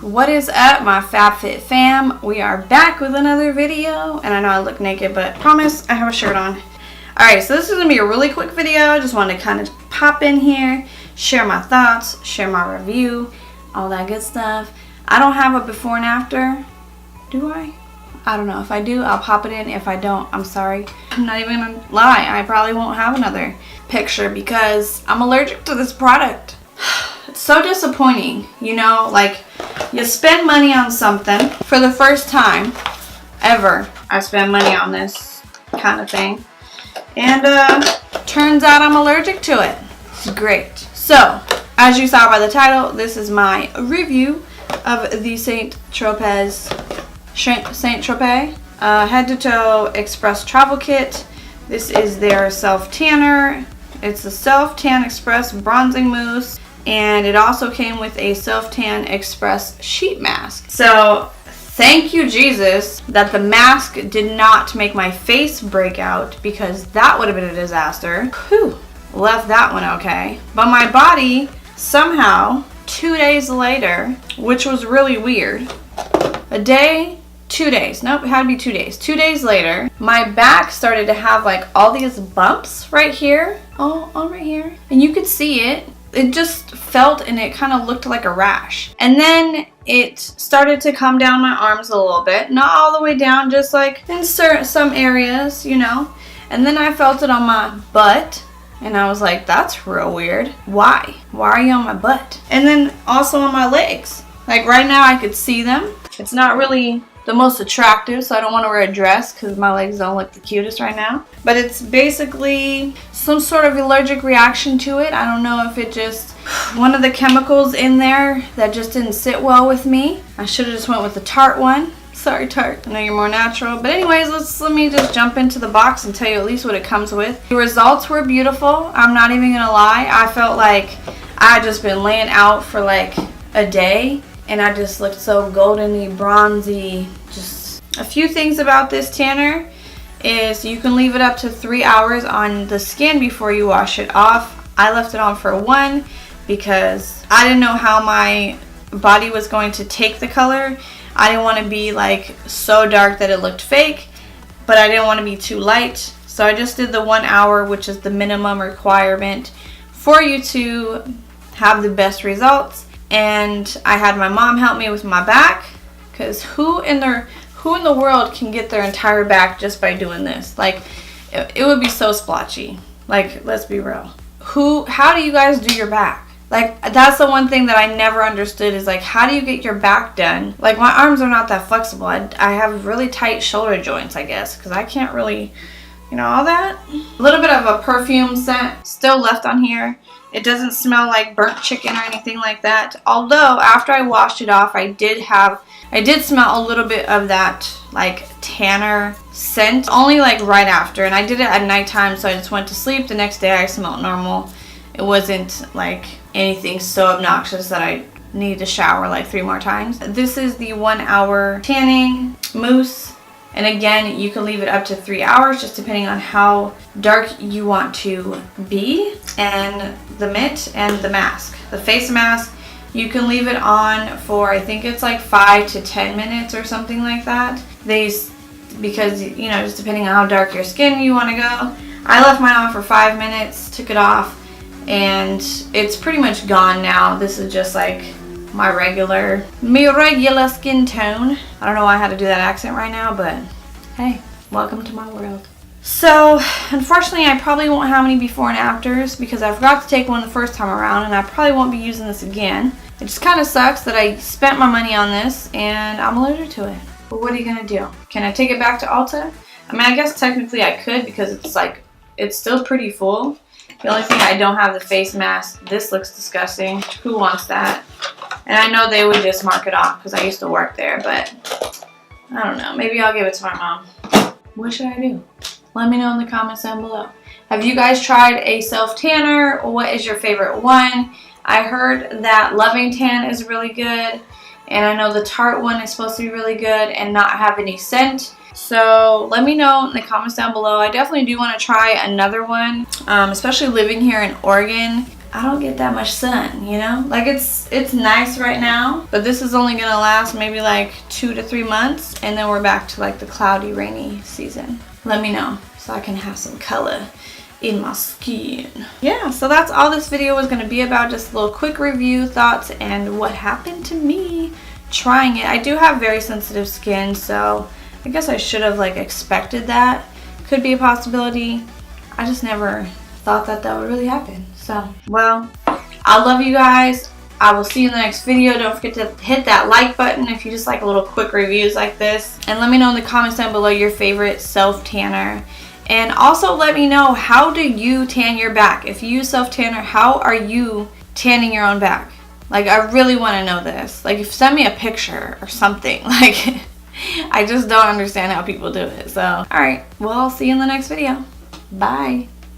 What is up, my FabFit fam? We are back with another video, and I know I look naked, but I promise I have a shirt on. Alright, so this is going to be a really quick video. I just wanted to kind of pop in here, share my thoughts, share my review, all that good stuff. I don't have a before and after, do I? I don't know. If I do, I'll pop it in. If I don't, I'm sorry. I'm not even going to lie. I probably won't have another picture because I'm allergic to this product. It's so disappointing, you know, like you spend money on something for the first time ever. I spend money on this kind of thing, and turns out I'm allergic to it. It's great. So, as you saw by the title, this is my review of the Saint Tropez head to toe express travel kit. This is their self tanner. It's the Self Tan Express Bronzing Mousse, and it also came with a Self Tan Express sheet mask. So thank you, Jesus, that the mask did not make my face break out, because that would have been a disaster. Whew, left that one okay. But my body somehow 2 days later, which was really weird, 2 days. Nope, it had to be 2 days. 2 days later, my back started to have like all these bumps right here. Oh, right here. And you could see it. It just felt, and it kind of looked like a rash. And then it started to come down my arms a little bit. Not all the way down, just like in some areas, you know. And then I felt it on my butt. And I was like, that's real weird. Why? Why are you on my butt? And then also on my legs. Like right now I could see them. It's not really the most attractive, so I don't want to wear a dress because my legs don't look the cutest right now. But it's basically some sort of allergic reaction to it. I don't know if it just, one of the chemicals in there that just didn't sit well with me. I should have just went with the Tarte one. Sorry, Tarte. I know you're more natural. But anyways, let me just jump into the box and tell you at least what it comes with. The results were beautiful. I'm not even gonna lie. I felt like I had just been laying out for like a day, and I just looked so goldeny, bronzy. Just a few things about this tanner is you can leave it up to 3 hours on the skin before you wash it off. I left it on for 1 because I didn't know how my body was going to take the color. I didn't want to be like so dark that it looked fake, but I didn't want to be too light. So I just did the 1 hour, which is the minimum requirement for you to have the best results. And I had my mom help me with my back, because who in the world can get their entire back just by doing this? Like, it would be so splotchy. Like, let's be real. How do you guys do your back? Like, that's the one thing that I never understood, is like, how do you get your back done? Like, my arms are not that flexible. I have really tight shoulder joints, I guess, because I can't really, you know, all that. A little bit of a perfume scent still left on here. It doesn't smell like burnt chicken or anything like that. Although after I washed it off, I did smell a little bit of that like tanner scent, only like right after. And I did it at nighttime, so I just went to sleep. The next day I smelled normal. It wasn't like anything so obnoxious that I needed to shower like 3 more times. This is the 1 hour tanning mousse. And again, you can leave it up to 3 hours, just depending on how dark you want to be. And the mitt and the mask. The face mask, you can leave it on for, I think it's like 5 to 10 minutes or something like that. Because, you know, just depending on how dark your skin you want to go. I left mine on for 5 minutes, took it off, and it's pretty much gone now. This is just like my regular skin tone. I don't know why I had to do that accent right now, but hey, welcome to my world. So, unfortunately, I probably won't have any before and afters because I forgot to take one the first time around, and I probably won't be using this again. It just kind of sucks that I spent my money on this and I'm allergic to it. But what are you gonna do? Can I take it back to Ulta? I mean, I guess technically I could, because it's still pretty full. The only thing, I don't have the face mask. This looks disgusting. Who wants that? And I know they would just mark it off because I used to work there, but I don't know. Maybe I'll give it to my mom. What should I do? Let me know in the comments down below. Have you guys tried a self-tanner? What is your favorite one? I heard that Loving Tan is really good. And I know the Tarte one is supposed to be really good and not have any scent. So let me know in the comments down below. I definitely do want to try another one, especially living here in Oregon. I don't get that much sun, you know? Like it's nice right now, but this is only gonna last maybe like 2 to 3 months, and then we're back to like the cloudy, rainy season. Let me know so I can have some color in my skin. Yeah, so that's all this video was gonna be about, just a little quick review, thoughts, and what happened to me trying it. I do have very sensitive skin, so I guess I should have like expected that. Could be a possibility. I just never thought that would really happen. So, well, I love you guys. I will see you in the next video. Don't forget to hit that like button if you just like little quick reviews like this. And let me know in the comments down below your favorite self-tanner. And also let me know, how do you tan your back? If you use self-tanner, how are you tanning your own back? Like, I really want to know this. Like, send me a picture or something. Like, I just don't understand how people do it. So, alright. Well, I'll see you in the next video. Bye.